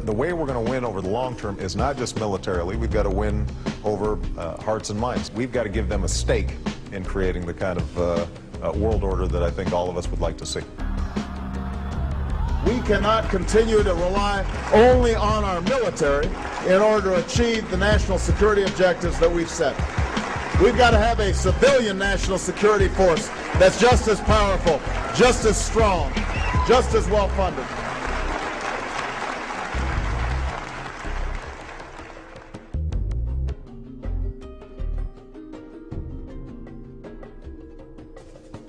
The way we're going to win over the long term is not just militarily. We've got to win over hearts and minds. We've got to give them a stake in creating the kind of world order that I think all of us would like to see. We cannot continue to rely only on our military in order to achieve the national security objectives that we've set. We've got to have a civilian national security force that's just as powerful, just as strong, just as well funded.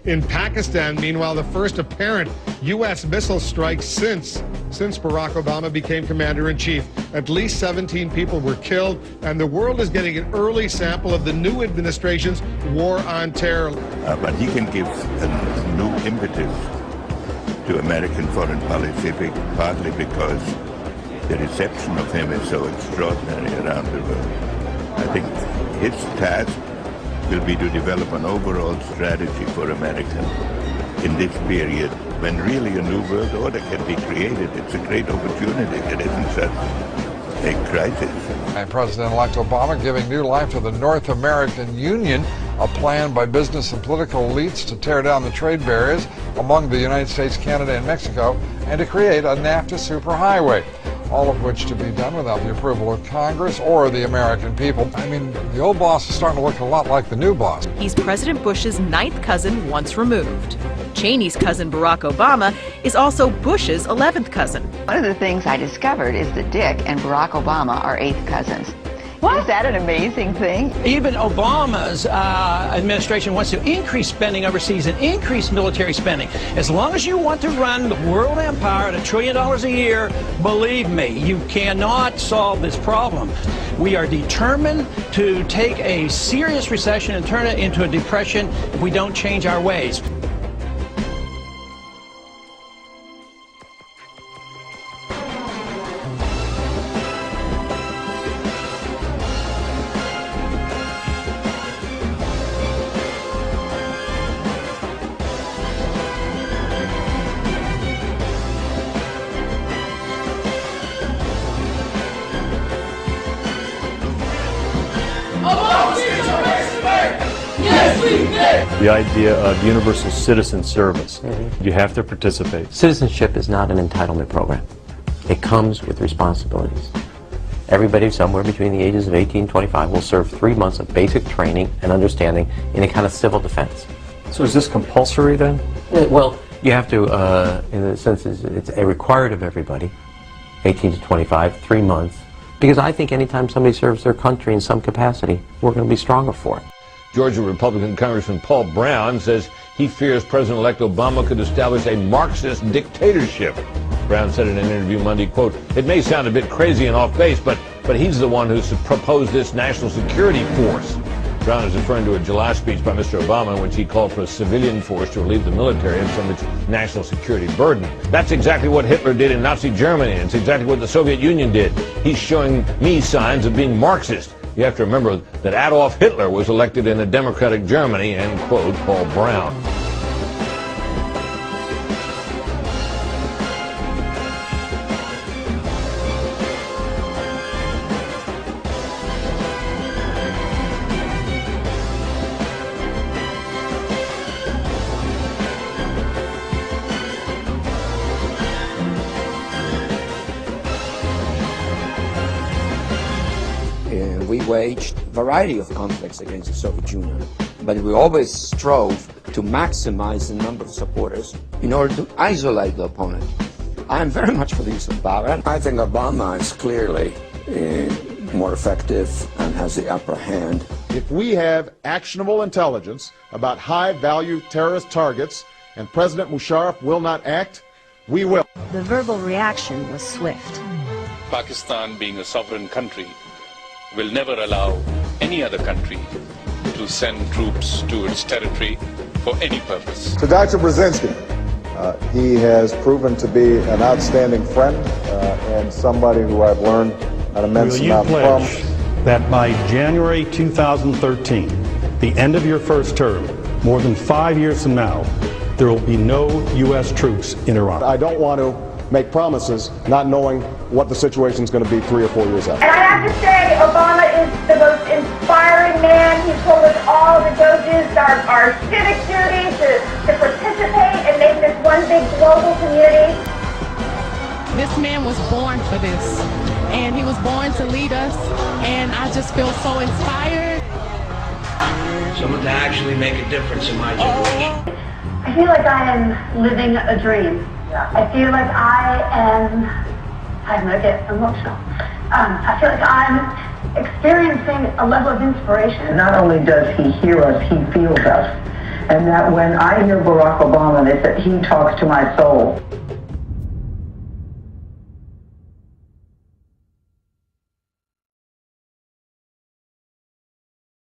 In Pakistan, meanwhile, the first apparent U.S. missile strike since Barack Obama became commander-in-chief. At least 17 people were killed, and the world is getting an early sample of the new administration's war on terror. But he can give a new impetus to American foreign policy, partly because the reception of him is so extraordinary around the world. I think his task will be to develop an overall strategy for America in this period when really a new world order can be created. It's a great opportunity. It isn't such a crisis. And President-elect Obama giving new life to the North American Union, a plan by business and political elites to tear down the trade barriers among the United States, Canada, and Mexico, and to create a NAFTA superhighway. All of which to be done without the approval of Congress or the American people. I mean, the old boss is starting to look a lot like the new boss. He's President Bush's ninth cousin once removed. Cheney's cousin Barack Obama is also Bush's 11th cousin. One of the things I discovered is that Dick and Barack Obama are 8th cousins. What? Is that an amazing thing? Even Obama's administration wants to increase spending overseas and increase military spending. As long as you want to run the world empire at $1 trillion a year, believe me, you cannot solve this problem. We are determined to take a serious recession and turn it into a depression if we don't change our ways. The idea of universal citizen service. You have to participate. Citizenship is not an entitlement program. It comes with responsibilities. Everybody somewhere between the ages of 18 and 25 will serve 3 months of basic training and understanding in a kind of civil defense. So is this compulsory then? Well, you have to, in the sense it's a required of everybody, 18 to 25, 3 months. Because I think anytime somebody serves their country in some capacity, we're going to be stronger for it. Georgia Republican Congressman Paul Brown says he fears President-elect Obama could establish a Marxist dictatorship. Brown said in an interview Monday, quote, "It may sound a bit crazy and off base, but he's the one who's proposed this national security force." Brown is referring to a July speech by Mr. Obama in which he called for a civilian force to relieve the military of some of its national security burden. That's exactly what Hitler did in Nazi Germany, and it's exactly what the Soviet Union did. He's showing me signs of being Marxist. You have to remember that Adolf Hitler was elected in a democratic Germany, end quote, Paul Brown. We waged a variety of conflicts against the Soviet Union, but we always strove to maximize the number of supporters in order to isolate the opponent. I am very much for the use of power. I think Obama is clearly more effective and has the upper hand. If we have actionable intelligence about high-value terrorist targets and President Musharraf will not act, we will. The verbal reaction was swift. Pakistan, being a sovereign country, will never allow any other country to send troops to its territory for any purpose. To Dr. Brzezinski, he has proven to be an outstanding friend and somebody who I've learned an immense amount from. Will you pledge that by January 2013, the end of your first term, more than 5 years from now, there will be no U.S. troops in Iraq? I don't want to make promises, not knowing what the situation is going to be 3 or 4 years out. And I have to say, Obama is the most inspiring man. He told us all to go do our civic duty, to participate and make this one big global community. This man was born for this, and he was born to lead us, and I just feel so inspired. Someone to actually make a difference in my generation. I feel like I am living a dream. I feel like I'm going to get emotional. I feel like I'm experiencing a level of inspiration. Not only does he hear us, he feels us. And that when I hear Barack Obama, they said he talks to my soul.